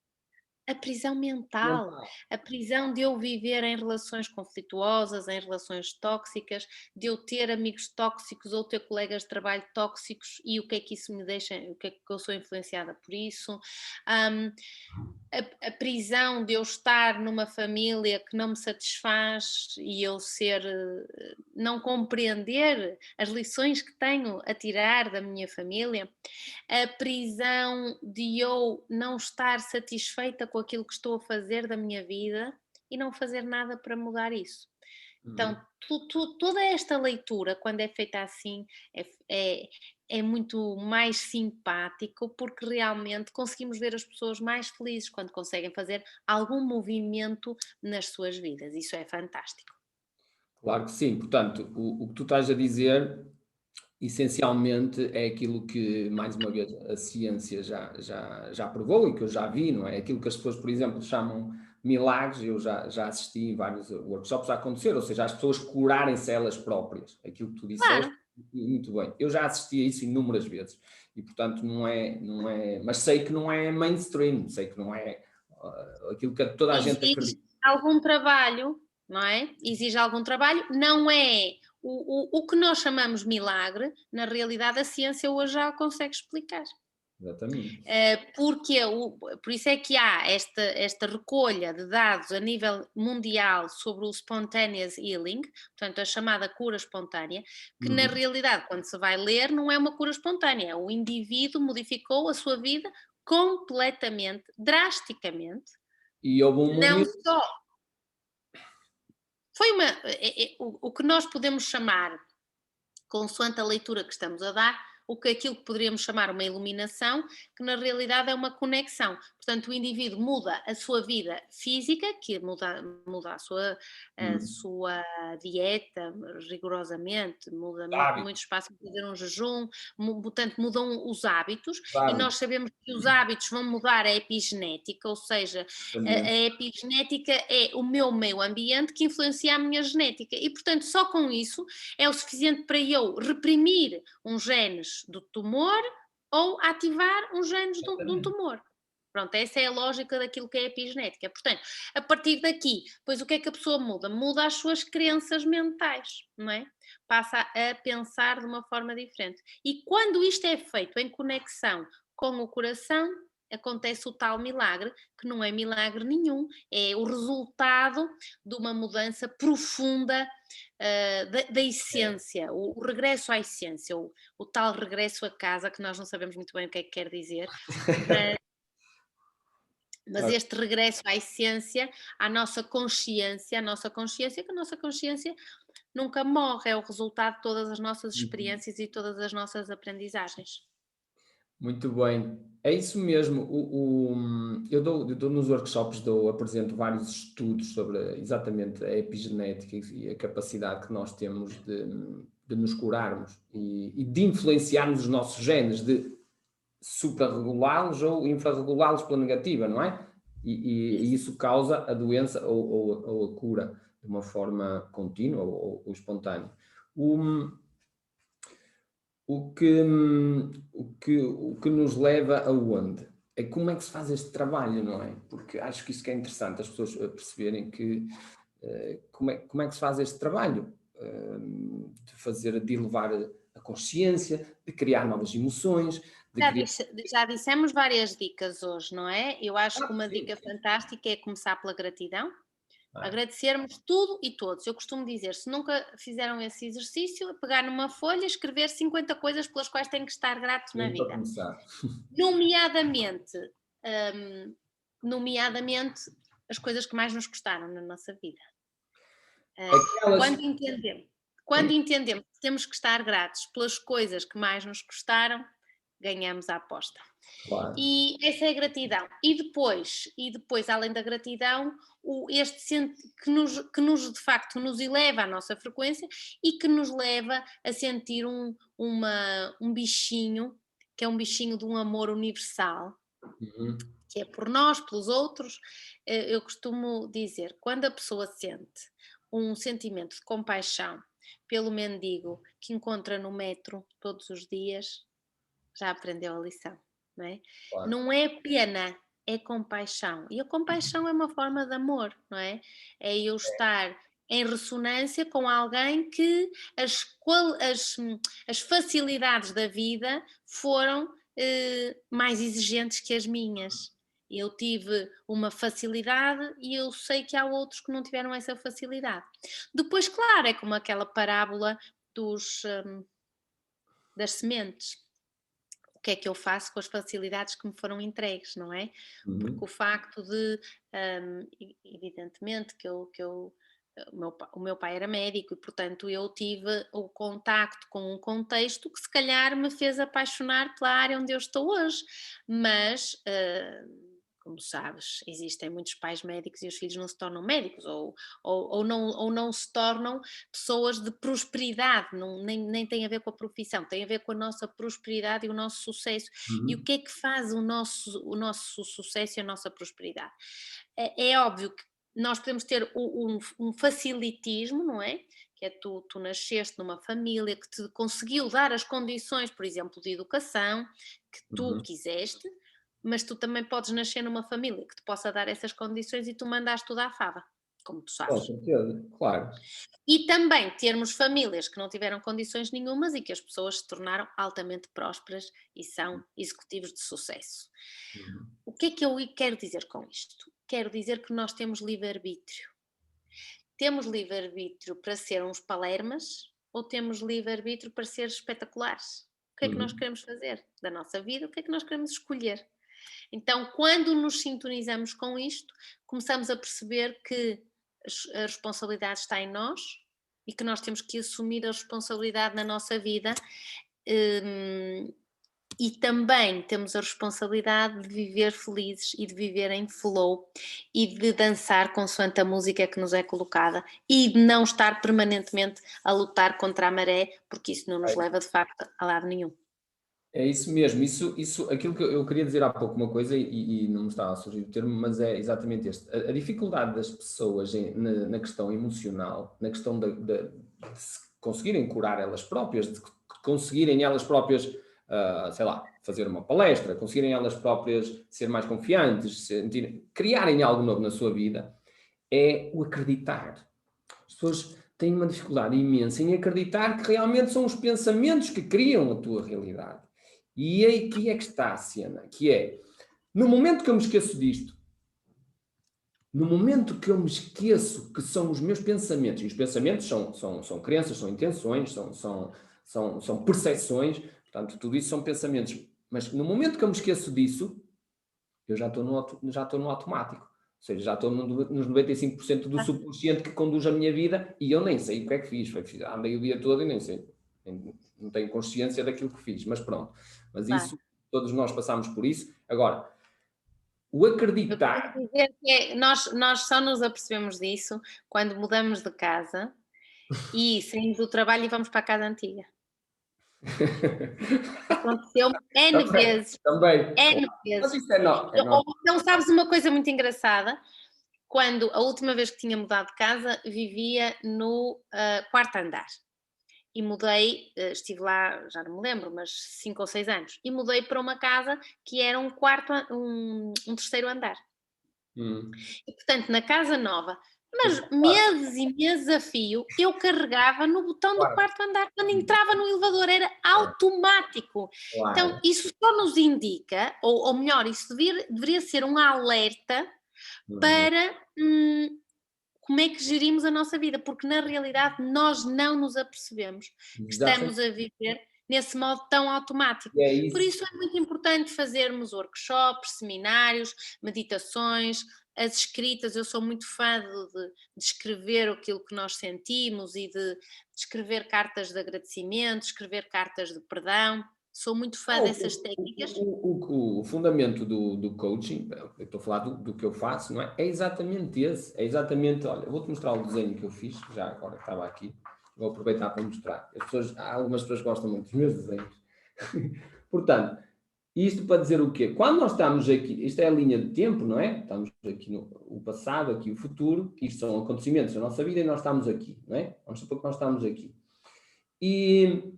a prisão mental, Mental. a prisão de eu viver em relações conflituosas, em relações tóxicas, de eu ter amigos tóxicos ou ter colegas de trabalho tóxicos e o que é que isso me deixa, o que é que eu sou influenciada por isso. Um, a prisão de eu estar numa família que não me satisfaz e eu não compreender as lições que tenho a tirar da minha família, a prisão de eu não estar satisfeita com aquilo que estou a fazer da minha vida e não fazer nada para mudar isso. Então, Uhum. toda esta leitura, quando é feita assim, é, é, é muito mais simpático porque realmente conseguimos ver as pessoas mais felizes quando conseguem fazer algum movimento nas suas vidas. Isso é fantástico. Claro que sim. Portanto, o que tu estás a dizer, essencialmente, é aquilo que, mais uma vez, a ciência já provou e que eu já vi, não é? Aquilo que as pessoas, por exemplo, chamam milagres, eu já assisti em vários workshops a acontecer, ou seja, as pessoas curarem-se elas próprias. Aquilo que tu Claro. disseste, muito bem. Eu já assisti a isso inúmeras vezes e, portanto, não é, mas sei que não é mainstream, sei que não é aquilo que toda a gente Exige acredita. algum trabalho, não é? Exige algum trabalho, não é o que nós chamamos milagre, na realidade a ciência hoje já consegue explicar. Exatamente. Porque por isso é que há esta recolha de dados a nível mundial sobre o spontaneous healing, portanto a chamada cura espontânea, que na Uhum. realidade quando se vai ler não é uma cura espontânea, o indivíduo modificou a sua vida completamente, drasticamente, E houve um não momento. só foi o que nós podemos chamar, consoante a leitura que estamos a dar, aquilo que poderíamos chamar uma iluminação, que na realidade é uma conexão. Portanto, o indivíduo muda a sua vida física, que muda a Hum. sua dieta rigorosamente, muda muito Hábitos, espaço para fazer um jejum, portanto, mudam os hábitos, e nós hábitos, sabemos que os hábitos vão mudar a epigenética, ou seja, a exatamente. epigenética é o meu meio ambiente que influencia a minha genética, e portanto, só com isso é o suficiente para eu reprimir uns genes do tumor ou ativar uns genes de um Exatamente. tumor. Pronto, essa é a lógica daquilo que é a epigenética. Portanto, a partir daqui, pois o que é que a pessoa muda? Muda as suas crenças mentais, não é? Passa a pensar de uma forma diferente. E quando isto é feito em conexão com o coração, acontece o tal milagre, que não é milagre nenhum, é o resultado de uma mudança profunda da essência, o regresso à essência, o tal regresso a casa, que nós não sabemos muito bem o que é que quer dizer, mas este regresso à essência, à nossa consciência, que a nossa consciência nunca morre, é o resultado de todas as nossas experiências e todas as nossas aprendizagens. Muito bem, é isso mesmo. Eu dou nos workshops, apresento vários estudos sobre exatamente a epigenética e a capacidade que nós temos de nos curarmos e de influenciarmos os nossos genes, de suprarregulá-los ou infrarregulá-los pela negativa, não é? E isso causa a doença ou a cura de uma forma contínua ou espontânea. O que nos leva aonde? É como é que se faz este trabalho, não é? Porque acho que isso que é interessante, as pessoas perceberem que como é que se faz este trabalho, de elevar a consciência, de criar novas emoções, de criar... Já dissemos várias dicas hoje, não é? Eu acho que uma sim, dica sim. fantástica é começar pela gratidão. Ah, Agradecermos tudo e todos. Eu costumo dizer, se nunca fizeram esse exercício, é pegar numa folha, escrever 50 coisas pelas quais têm que estar gratos na bem para vida. começar. Nomeadamente, hum, nomeadamente as coisas que mais nos custaram na nossa vida. Aquelas... Quando entendemos que temos que estar gratos pelas coisas que mais nos custaram, ganhamos a aposta. Claro. E essa é a gratidão. E depois além da gratidão, que nos de facto nos eleva à nossa frequência e que nos leva a sentir um bichinho, que é um bichinho de um amor universal, Uhum. que é por nós, pelos outros. Eu costumo dizer, quando a pessoa sente um sentimento de compaixão pelo mendigo que encontra no metro todos os dias, já aprendeu a lição, não é? Claro. Não é pena, é compaixão. E a compaixão é uma forma de amor, não é? É eu estar em ressonância com alguém que as facilidades da vida foram mais exigentes que as minhas. Eu tive uma facilidade e eu sei que há outros que não tiveram essa facilidade. Depois, claro, é como aquela parábola das sementes. O que é que eu faço com as facilidades que me foram entregues, não é? Porque Uhum. o facto de, evidentemente, o meu pai era médico e, portanto, eu tive o contacto com um contexto que se calhar me fez apaixonar pela área onde eu estou hoje, mas como sabes, existem muitos pais médicos e os filhos não se tornam médicos ou não se tornam pessoas de prosperidade, nem tem a ver com a profissão, tem a ver com a nossa prosperidade e o nosso sucesso. E o Uhum. que é que faz o nosso sucesso e a nossa prosperidade? É óbvio que nós podemos ter um facilitismo, não é? Que é tu nasceste numa família que te conseguiu dar as condições, por exemplo, de educação que tu Uhum. quiseste, mas tu também podes nascer numa família que te possa dar essas condições e tu mandaste tudo à fava, como tu Com sabes. certeza, claro. E também termos famílias que não tiveram condições nenhumas e que as pessoas se tornaram altamente prósperas e são executivos de sucesso. Uhum. O que é que eu quero dizer com isto? Quero dizer que nós temos livre-arbítrio. Temos livre-arbítrio para ser uns palermas ou temos livre-arbítrio para ser espetaculares? O que é que nós Uhum. queremos fazer da nossa vida? O que é que nós queremos escolher? Então, quando nos sintonizamos com isto, começamos a perceber que a responsabilidade está em nós e que nós temos que assumir a responsabilidade na nossa vida. E também temos a responsabilidade de viver felizes e de viver em flow e de dançar consoante a música que nos é colocada e de não estar permanentemente a lutar contra a maré, porque isso não nos leva de facto a lado nenhum. É isso mesmo, aquilo que eu queria dizer há pouco uma coisa e não me estava a surgir o termo, mas é exatamente este. A dificuldade das pessoas na questão emocional, na questão de se conseguirem curar elas próprias, de conseguirem elas próprias sei lá, fazer uma palestra, conseguirem elas próprias ser mais confiantes, criarem algo novo na sua vida, é o acreditar. As pessoas têm uma dificuldade imensa em acreditar que realmente são os pensamentos que criam a tua realidade. E aqui é que está a cena, que é, no momento que eu me esqueço disto, no momento que eu me esqueço que são os meus pensamentos, e os pensamentos são crenças, são intenções, são percepções, portanto, tudo isso são pensamentos. Mas no momento que eu me esqueço disso, eu já estou no automático. Ou seja, já estou nos 95% do subconsciente que conduz a minha vida e eu nem sei o que é que fiz. Andei o dia todo e nem sei. Não tenho consciência daquilo que fiz, mas pronto. Mas isso, todos nós passamos por isso. Agora, o acreditar... Eu dizer que nós só nos apercebemos disso quando mudamos de casa e saímos do trabalho e vamos para a casa antiga. Aconteceu N vezes. Também. N Mas vezes. isso é normal. Então, sabes uma coisa muito engraçada? Quando a última vez que tinha mudado de casa, vivia no quarto andar. E mudei, estive lá, já não me lembro, mas 5 ou 6 anos. E mudei para uma casa que era um terceiro andar. E, portanto, na casa nova, mas meses e meses a fio, eu carregava no botão do quarto andar. Quando entrava no elevador, era automático. Então, isso só nos indica, ou melhor, isso deveria ser um alerta para como é que gerimos a nossa vida, porque na realidade nós não nos apercebemos que estamos a viver nesse modo tão automático. Por isso é muito importante fazermos workshops, seminários, meditações, as escritas. Eu sou muito fã de escrever aquilo que nós sentimos e de escrever cartas de agradecimento, escrever cartas de perdão. Sou muito fã dessas técnicas. O fundamento do coaching, eu estou a falar do que eu faço, não é? É exatamente esse. É exatamente, olha, eu vou-te mostrar o desenho que eu fiz, já agora que estava aqui. Vou aproveitar para mostrar. Algumas pessoas gostam muito dos meus desenhos. Portanto, isto para dizer o quê? Quando nós estamos aqui, isto é a linha de tempo, não é? Estamos aqui no passado, aqui o futuro, isto são acontecimentos da nossa vida e nós estamos aqui, não é? Vamos supor que nós estamos aqui. E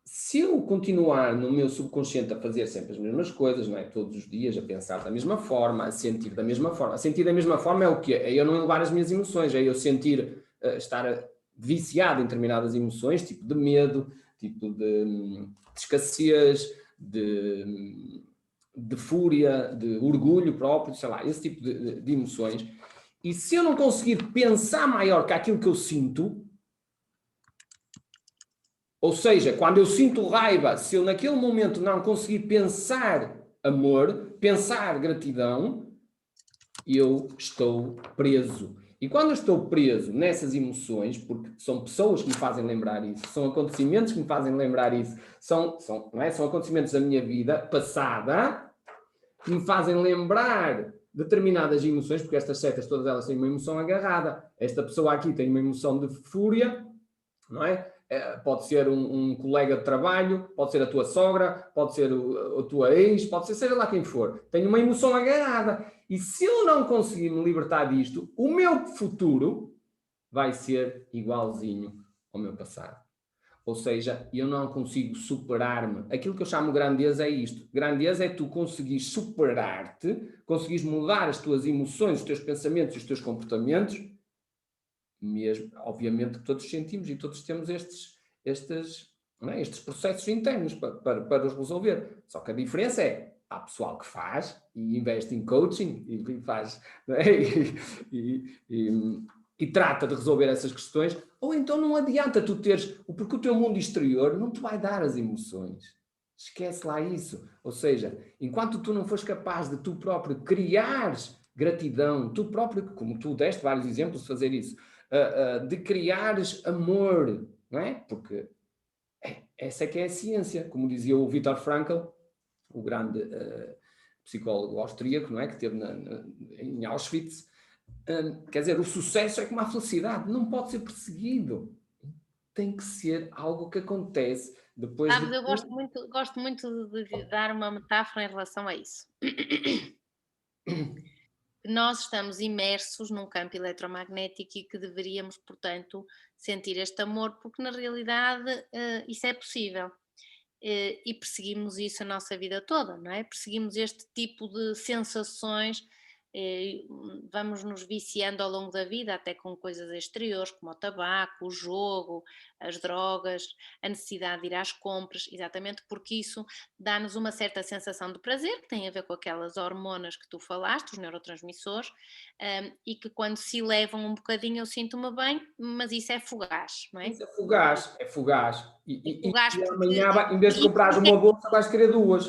se eu continuar no meu subconsciente a fazer sempre as mesmas coisas, não é? Todos os dias, a pensar da mesma forma, a sentir da mesma forma. A sentir da mesma forma é o quê? É eu não elevar as minhas emoções, é eu sentir, estar viciado em determinadas emoções, tipo de medo, tipo de escassez, de fúria, de orgulho próprio, sei lá, esse tipo de emoções. E se eu não conseguir pensar maior que aquilo que eu sinto, ou seja, quando eu sinto raiva, se eu naquele momento não conseguir pensar amor, pensar gratidão, eu estou preso. E quando eu estou preso nessas emoções, porque são pessoas que me fazem lembrar isso, são acontecimentos que me fazem lembrar isso, são acontecimentos da minha vida passada que me fazem lembrar determinadas emoções, porque estas setas todas elas têm uma emoção agarrada. Esta pessoa aqui tem uma emoção de fúria, não é? Pode ser um colega de trabalho, pode ser a tua sogra, pode ser a tua ex, pode ser seja lá quem for. Tenho uma emoção agarrada. E se eu não conseguir me libertar disto, o meu futuro vai ser igualzinho ao meu passado. Ou seja, eu não consigo superar-me. Aquilo que eu chamo grandeza é isto. Grandeza é tu conseguires superar-te, conseguires mudar as tuas emoções, os teus pensamentos e os teus comportamentos. Mesmo, obviamente que todos sentimos e todos temos estes processos internos para os resolver. Só que a diferença é, há pessoal que faz e investe em coaching e faz, não é? e trata de resolver essas questões, ou então não adianta tu teres, porque o teu mundo exterior não te vai dar as emoções. Esquece lá isso. Ou seja, enquanto tu não fores capaz de tu próprio criares gratidão, tu próprio, como tu deste vários exemplos de fazer isso, de criares amor, não é? Porque essa é que é a ciência. Como dizia o Viktor Frankl, o grande psicólogo austríaco, não é? Que esteve em Auschwitz. Quer dizer, o sucesso é como a felicidade, não pode ser perseguido. Tem que ser algo que acontece depois Sabes, eu gosto muito de dar uma metáfora em relação a isso. Nós estamos imersos num campo eletromagnético e que deveríamos, portanto, sentir este amor, porque na realidade isso é possível. e perseguimos isso a nossa vida toda, não é? Perseguimos este tipo de sensações, vamos nos viciando ao longo da vida, até com coisas exteriores, como o tabaco, o jogo, as drogas, a necessidade de ir às compras, exatamente porque isso dá-nos uma certa sensação de prazer, que tem a ver com aquelas hormonas que tu falaste, os neurotransmissores, e que quando se elevam um bocadinho eu sinto-me bem, mas isso é fugaz, não é? Isso é fugaz, é fugaz. É fugaz E porque. amanhã, em vez de E por comprares isso é uma bolsa, vais querer duas.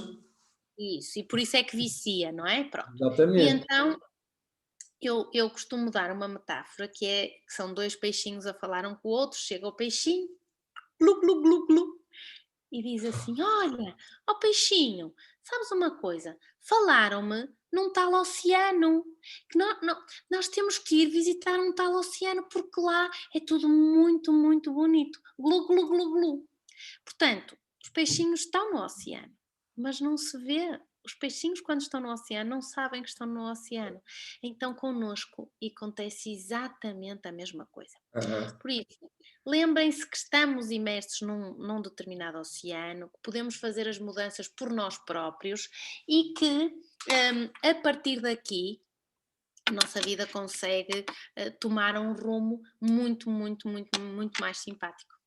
isso, e por isso é que vicia, não é? Pronto. E Exatamente. então eu costumo dar uma metáfora que são dois peixinhos a falar um com o outro, chega o peixinho, glu, glu, glu, glu, e diz assim: Olha, ó peixinho, sabes uma coisa? Falaram-me num tal oceano, que nós temos que ir visitar um tal oceano porque lá é tudo muito, muito bonito. Glu, glu, glu, glu. Portanto, os peixinhos estão no oceano, mas não se vê. Os peixinhos, quando estão no oceano, não sabem que estão no oceano. Então, connosco acontece exatamente a mesma coisa. Aham. Por isso, lembrem-se que estamos imersos num determinado oceano, que podemos fazer as mudanças por nós próprios e que, a partir daqui, a nossa vida consegue tomar um rumo muito, muito, muito, muito mais simpático.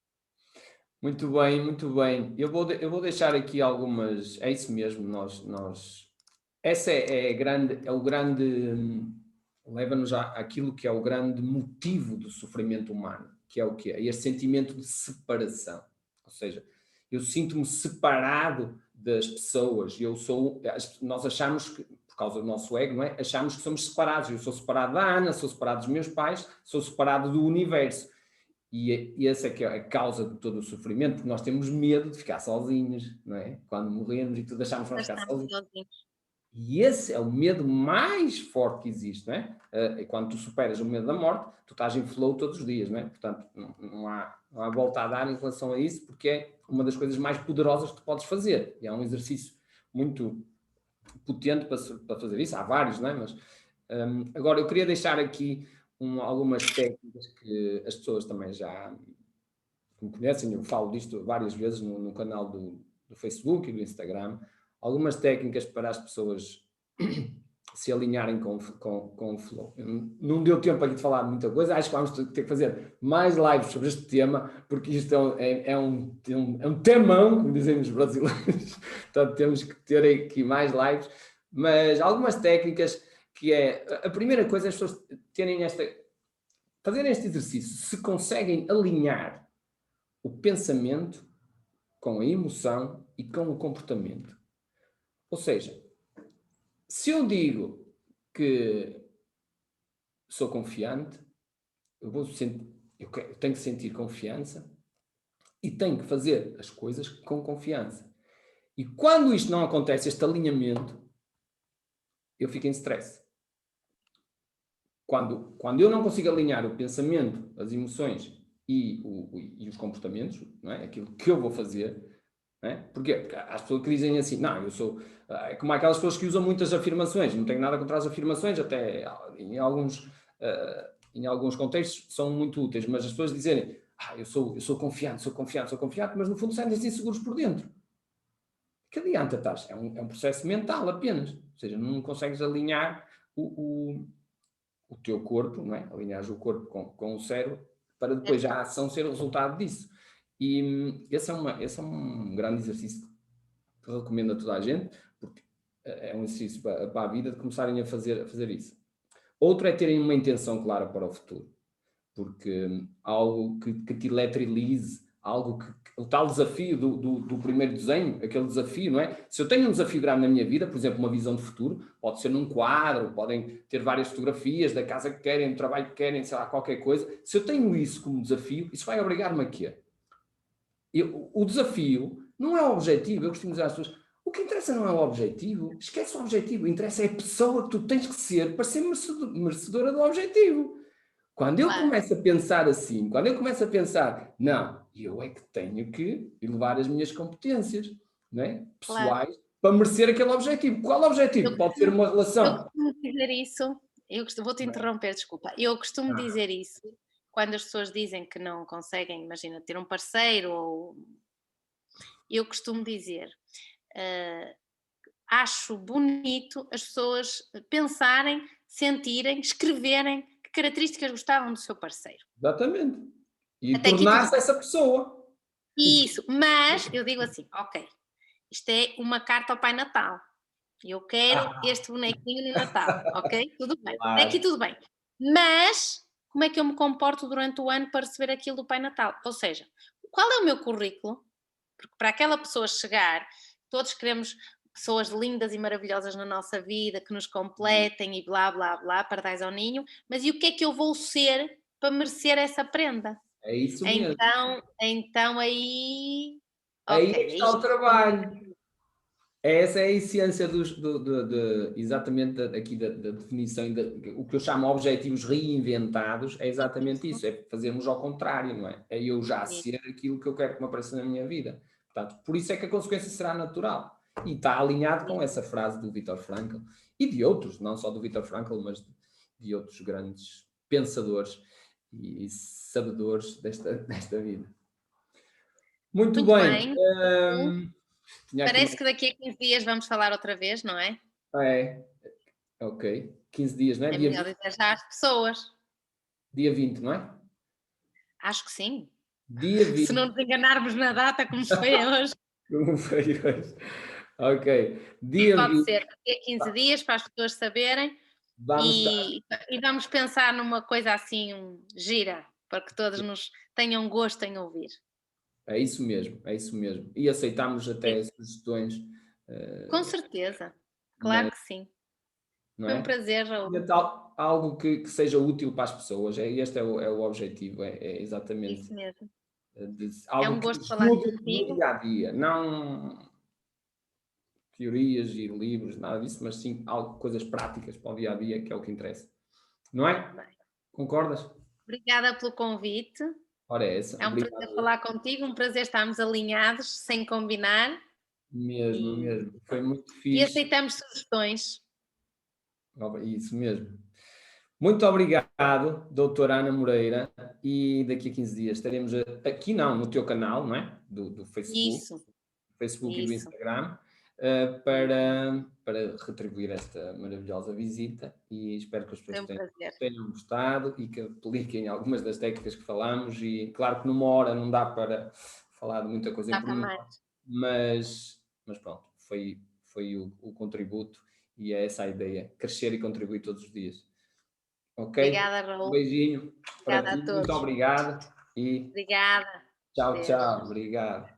Muito bem, muito bem. Eu vou deixar aqui algumas. É isso mesmo, essa é o grande. Leva-nos àquilo que é o grande motivo do sofrimento humano, que é o quê? É este sentimento de separação. Ou seja, eu sinto-me separado das pessoas. Nós achamos que, por causa do nosso ego, não é? Achamos que somos separados. Eu sou separado da Ana, sou separado dos meus pais, sou separado do universo. E essa é que é a causa de todo o sofrimento, porque nós temos medo de ficar sozinhos, não é? Quando morremos e tudo, achamos que vamos ficar Estamos sozinhos. sozinhos. E esse é o medo mais forte que existe, não é? E quando tu superas o medo da morte, tu estás em flow todos os dias, não é? Portanto, não há volta a dar em relação a isso, porque é uma das coisas mais poderosas que tu podes fazer. E é um exercício muito potente para fazer isso. Há vários, não é? Mas agora eu queria deixar aqui algumas técnicas que as pessoas também já me conhecem, eu falo disto várias vezes no canal do Facebook e do Instagram, algumas técnicas para as pessoas se alinharem com o flow. Não deu tempo aqui de falar de muita coisa, acho que vamos ter que fazer mais lives sobre este tema, porque isto é um temão, como dizem os brasileiros, portanto temos que ter aqui mais lives, mas algumas técnicas que é, a primeira coisa é as pessoas fazerem este exercício, se conseguem alinhar o pensamento com a emoção e com o comportamento. Ou seja, se eu digo que sou confiante, eu tenho que sentir confiança e tenho que fazer as coisas com confiança. E quando isto não acontece, este alinhamento, eu fico em stress. Quando eu não consigo alinhar o pensamento, as emoções e os comportamentos, não é? Aquilo que eu vou fazer, não é? Porquê? Porque há as pessoas que dizem assim, não, eu sou... É como aquelas pessoas que usam muitas afirmações, não tenho nada contra as afirmações, até em alguns contextos são muito úteis, mas as pessoas dizerem, eu sou confiante, mas no fundo sentem-se inseguros por dentro. Que adianta, estás? É um processo mental apenas, ou seja, não consegues alinhar o teu corpo, não é? Alinhares o corpo com o cérebro para depois já a ação ser o resultado disso. E esse é um grande exercício que eu recomendo a toda a gente, porque é um exercício para a vida de começarem a fazer isso. Outro é terem uma intenção clara para o futuro, porque algo que te eletrize, o tal desafio do primeiro desenho, aquele desafio, não é? Se eu tenho um desafio grande na minha vida, por exemplo, uma visão de futuro, pode ser num quadro, podem ter várias fotografias da casa que querem, do trabalho que querem, sei lá, qualquer coisa. Se eu tenho isso como desafio, isso vai obrigar-me a quê? O desafio não é o objetivo. Eu costumo dizer às pessoas, o que interessa não é o objetivo, esquece o objetivo, interessa é a pessoa que tu tens que ser para ser merecedora do objetivo. Quando eu começo a pensar assim, quando eu começo a pensar, não, eu é que tenho que elevar as minhas competências, não é? Pessoais, Claro. para merecer aquele objetivo. Qual objetivo? Pode ser uma Eu relação. costumo dizer isso, vou-te interromper, desculpa. Eu costumo dizer isso quando as pessoas dizem que não conseguem, imagina, ter um parceiro eu costumo dizer, acho bonito as pessoas pensarem, sentirem, escreverem que características gostavam do seu parceiro. Exatamente. E Até aqui tudo tornar-se bem. essa pessoa. Isso, mas eu digo assim, ok, isto é uma carta ao Pai Natal. Eu quero Ah, este bonequinho no Natal, ok? Tudo bem. Até aqui claro. tudo bem. Mas como é que eu me comporto durante o ano para receber aquilo do Pai Natal? Ou seja, qual é o meu currículo? Porque para aquela pessoa chegar, todos queremos pessoas lindas e maravilhosas na nossa vida, que nos completem e blá blá blá, pardais ao ninho, mas e o que é que eu vou ser para merecer essa prenda? É isso mesmo. Então aí, Aí é ok, que aí está o já trabalho. Essa é a essência exatamente aqui da definição, o que eu chamo objetivos reinventados, é exatamente isso, isso, é fazermos ao contrário, não é? É eu já isso, ser aquilo que eu quero que me apareça na minha vida. Portanto, por isso é que a consequência será natural. E está alinhado com isso. essa frase do Viktor Frankl e de outros, não só do Viktor Frankl, mas de outros grandes pensadores e sabedores desta vida. Muito Muito bem. bem. Tinha aqui Parece mais. que daqui a 15 dias vamos falar outra vez, não é? É, ok. 15 dias, não é? É Dia melhor 20, dizer já às pessoas. dia 20, não é? Acho que sim. Dia Se não 20, nos enganarmos na data, como se foi hoje, como foi hoje? Ok. Dia pode 20, ser daqui a 15 dias para as pessoas saberem vamos estar. e vamos pensar numa coisa assim gira, para que todos nos tenham gosto em ouvir. É isso mesmo, é isso mesmo. E aceitamos Sim, até sugestões, com eh, certeza. Claro mas, que sim. não Foi um é? prazer, Raul. Algo que seja útil para as pessoas. Este é o objetivo, é exatamente Isso mesmo. É algo um que gosto falar ajude no contigo. dia a dia, não teorias e livros, nada disso, mas sim algo, coisas práticas para o dia a dia, que é o que interessa. Não Muito é? bem. Concordas? Obrigada pelo convite. Ora é essa, É um prazer obrigado. falar contigo, um prazer estarmos alinhados, sem combinar Mesmo, e, mesmo. Foi muito e fixe. aceitamos sugestões. Isso mesmo. Muito obrigado, doutora Ana Moreira, e daqui a 15 dias estaremos aqui não, no teu canal, não é? Do Isso, Facebook e do isso. Instagram, Isso. para retribuir esta maravilhosa visita e espero que as Foi pessoas um tenham, prazer. tenham gostado e que apliquem algumas das técnicas que falamos e claro que numa hora não dá para falar de muita coisa em Dá para pormenor, mais. mas pronto, foi o contributo e é essa a ideia, crescer e contribuir todos os dias. Ok? Obrigada, Um Raul. beijinho para Obrigada ti, a muito todos. obrigado e Obrigada. tchau, Deus. tchau, obrigado.